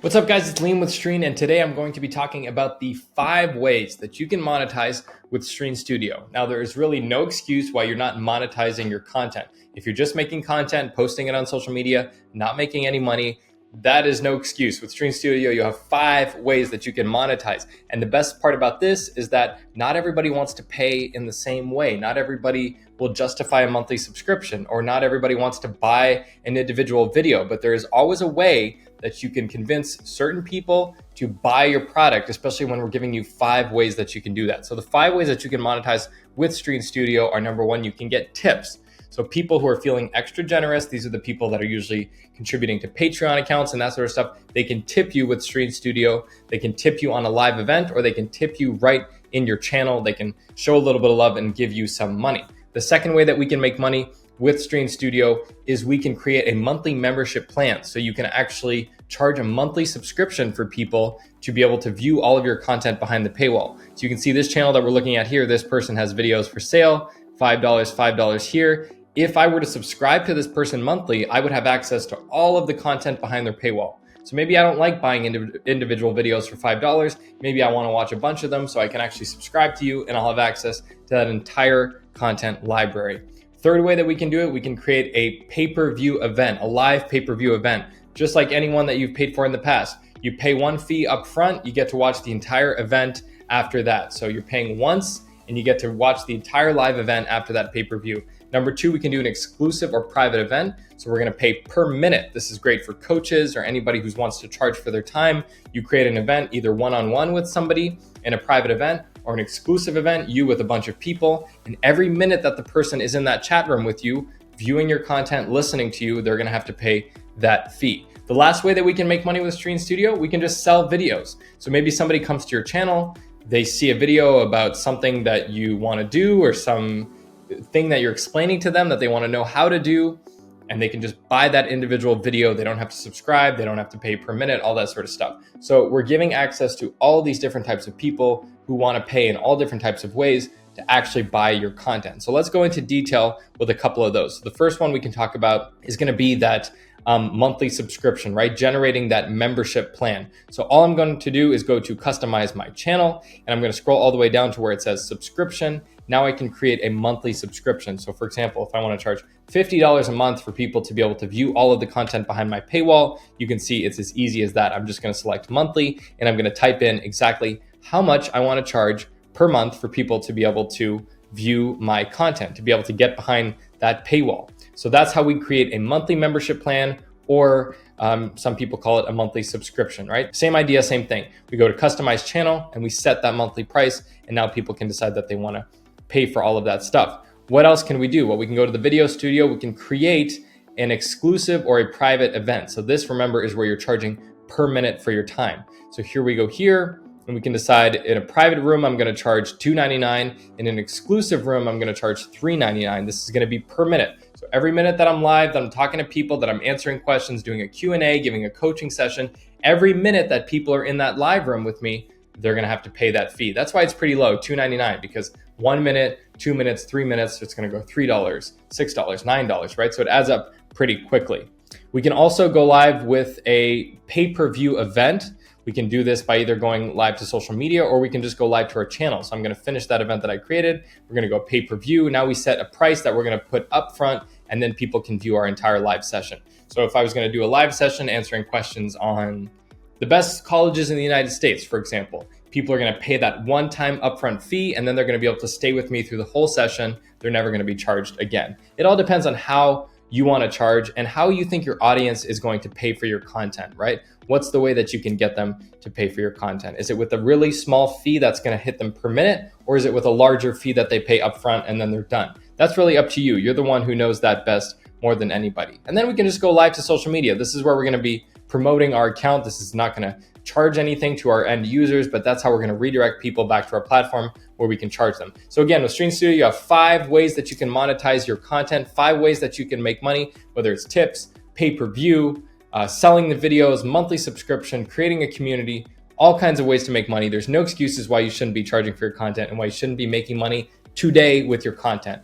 What's up, guys? It's Liam with Stream, and today I'm going to be talking about the 5 ways that you can monetize with Stream Studio. Now, there is really no excuse why you're not monetizing your content. If you're just making content, posting it on social media, not making any money, that is no excuse. With Stream Studio, you have 5 ways that you can monetize. And the best part about this is that not everybody wants to pay in the same way. Not everybody will justify a monthly subscription, or not everybody wants to buy an individual video, but there is always a way that you can convince certain people to buy your product, especially when we're giving you 5 ways that you can do that. So the 5 ways that you can monetize with Stream Studio are: number 1, you can get tips. So people who are feeling extra generous, these are the people that are usually contributing to Patreon accounts and that sort of stuff. They can tip you with Stream Studio. They can tip you on a live event, or they can tip you right in your channel. They can show a little bit of love and give you some money. The second way that we can make money with Stream Studio is we can create a monthly membership plan. So you can actually charge a monthly subscription for people to be able to view all of your content behind the paywall. So you can see this channel that we're looking at here. This person has videos for sale, $5, $5 here. If I were to subscribe to this person monthly, I would have access to all of the content behind their paywall. So maybe I don't like buying individual videos for $5. Maybe I want to watch a bunch of them, so I can actually subscribe to you and I'll have access to that entire content library. Third way that we can do it, we can create a pay-per-view event, a live pay-per-view event, just like anyone that you've paid for in the past. You pay one fee up front, you get to watch the entire event after that. So you're paying once and you get to watch the entire live event after that pay-per-view. Number 2, we can do an exclusive or private event. So we're gonna pay per minute. This is great for coaches or anybody who wants to charge for their time. You create an event, either one-on-one with somebody in a private event, or an exclusive event, you with a bunch of people. And every minute that the person is in that chat room with you, viewing your content, listening to you, they're gonna have to pay that fee. The last way that we can make money with Stream Studio, we can just sell videos. So maybe somebody comes to your channel, they see a video about something that you wanna do, or some thing that you're explaining to them that they wanna know how to do, and they can just buy that individual video. They don't have to subscribe, they don't have to pay per minute, all that sort of stuff. So we're giving access to all these different types of people who wanna pay in all different types of ways to actually buy your content. So let's go into detail with a couple of those. So the first one we can talk about is gonna be that monthly subscription, right? Generating that membership plan. So all I'm going to do is go to customize my channel, and I'm going to scroll all the way down to where it says subscription. Now I can create a monthly subscription. So for example, if I want to charge $50 a month for people to be able to view all of the content behind my paywall, you can see it's as easy as that. I'm just going to select monthly, and I'm going to type in exactly how much I want to charge per month for people to be able to view my content, to be able to get behind that paywall. So that's how we create a monthly membership plan, or some people call it a monthly subscription, right? Same idea, same thing. We go to customize channel and we set that monthly price, and now people can decide that they want to pay for all of that stuff. What else can we do? Well, we can go to the video studio. We can create an exclusive or a private event. So this, remember, is where you're charging per minute for your time. So here we go here, and we can decide in a private room, I'm going to charge $2.99. In an exclusive room, I'm going to charge $3.99. This is going to be per minute. So every minute that I'm live, that I'm talking to people, that I'm answering questions, doing a Q&A, giving a coaching session, every minute that people are in that live room with me, they're going to have to pay that fee. That's why it's pretty low, $2.99, because 1 minute, 2 minutes, 3 minutes, it's going to go $3, $6, $9, right? So it adds up pretty quickly. We can also go live with a pay-per-view event. We can do this by either going live to social media, or we can just go live to our channel. So I'm going to finish that event that I created. We're going to go pay-per-view. Now we set a price that we're going to put up front, and then people can view our entire live session. So if I was going to do a live session answering questions on the best colleges in the United States, for example, people are going to pay that one-time upfront fee, and then they're going to be able to stay with me through the whole session. They're never going to be charged again. It all depends on how you want to charge and how you think your audience is going to pay for your content, right? What's the way that you can get them to pay for your content? Is it with a really small fee that's going to hit them per minute, or is it with a larger fee that they pay upfront and then they're done? That's really up to you. You're the one who knows that best more than anybody. And then we can just go live to social media. This is where we're going to be promoting our account. This is not going to charge anything to our end users, but that's how we're going to redirect people back to our platform where we can charge them. So again, with Stream Studio, you have 5 ways that you can monetize your content, 5 ways that you can make money, whether it's tips, pay-per-view, selling the videos, monthly subscription, creating a community, all kinds of ways to make money. There's no excuses why you shouldn't be charging for your content and why you shouldn't be making money today with your content.